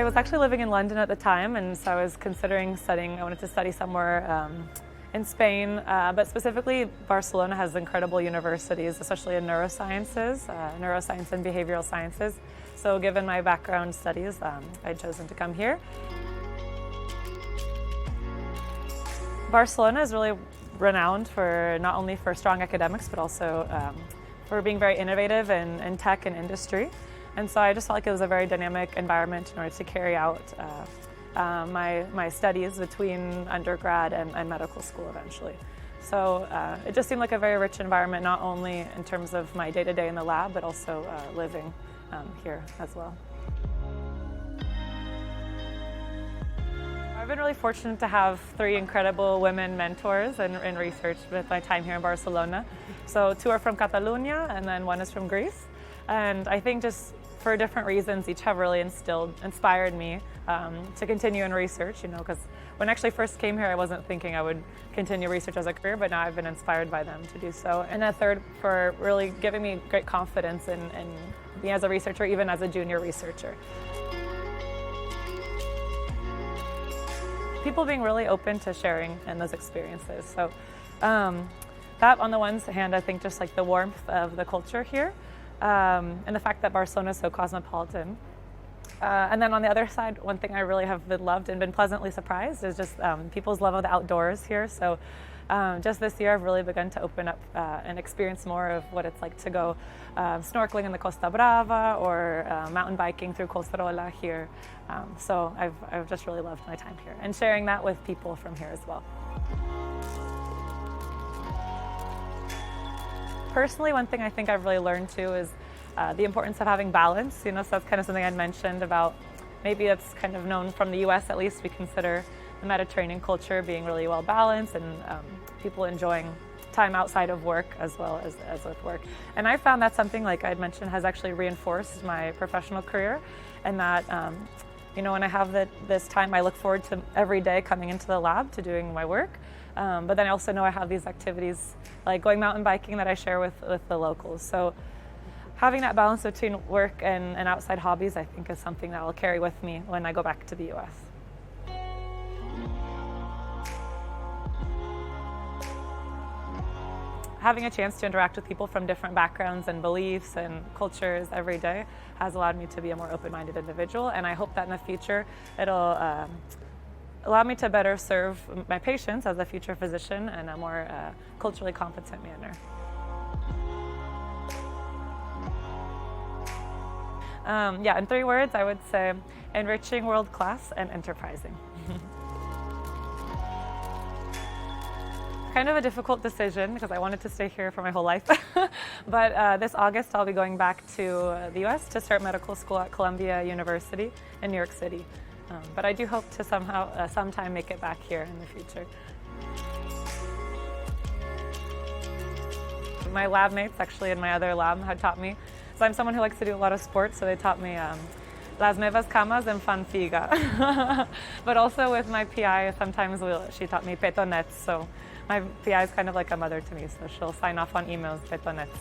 I was actually living in London at the time, and so I was considering studying. I wanted to study somewhere in Spain, but specifically Barcelona has incredible universities, especially in neurosciences, neuroscience and behavioral sciences. So given my background studies, I'd chosen to come here. Barcelona is really renowned for not only for strong academics, but also for being very innovative in tech and industry. And so I just felt like it was a very dynamic environment in order to carry out my studies between undergrad and medical school eventually. So it just seemed like a very rich environment, not only in terms of my day-to-day in the lab, but also living here as well. I've been really fortunate to have 3 incredible women mentors in research with my time here in Barcelona. So 2 are from Catalonia and then 1 is from Greece. And I think just for different reasons, each have really inspired me to continue in research, because when I actually first came here, I wasn't thinking I would continue research as a career, but now I've been inspired by them to do so. And a 3rd for really giving me great confidence in me as a researcher, even as a junior researcher. People being really open to sharing in those experiences. So that on the one hand, I think just like the warmth of the culture here, and the fact that Barcelona is so cosmopolitan. And then on the other side, one thing I really have loved and been pleasantly surprised is just people's love of the outdoors here. So just this year, I've really begun to open up and experience more of what it's like to go snorkeling in the Costa Brava or mountain biking through Colserola here. So I've just really loved my time here and sharing that with people from here as well. Personally, one thing I think I've really learned too is the importance of having balance. So that's kind of something I'd mentioned about maybe it's kind of known from the US at least. We consider the Mediterranean culture being really well balanced and people enjoying time outside of work as well as with work. And I found that something, like I'd mentioned, has actually reinforced my professional career, and that when I have this time, I look forward to every day coming into the lab to doing my work. But then I also know I have these activities like going mountain biking that I share with the locals. So having that balance between work and outside hobbies, I think, is something that I'll carry with me when I go back to the US. Having a chance to interact with people from different backgrounds and beliefs and cultures every day has allowed me to be a more open-minded individual, and I hope that in the future it'll allow me to better serve my patients as a future physician in a more culturally competent manner. In 3 words, I would say enriching, world-class, and enterprising. Kind of a difficult decision because I wanted to stay here for my whole life. But this August, I'll be going back to the US to start medical school at Columbia University in New York City. But I do hope to sometime make it back here in the future. My lab mates actually in my other lab had taught me, so I'm someone who likes to do a lot of sports, so they taught me las nuevas camas en fanfiga. But also with my PI, sometimes she taught me petonets, so my PI is kind of like a mother to me, so she'll sign off on emails, petonets.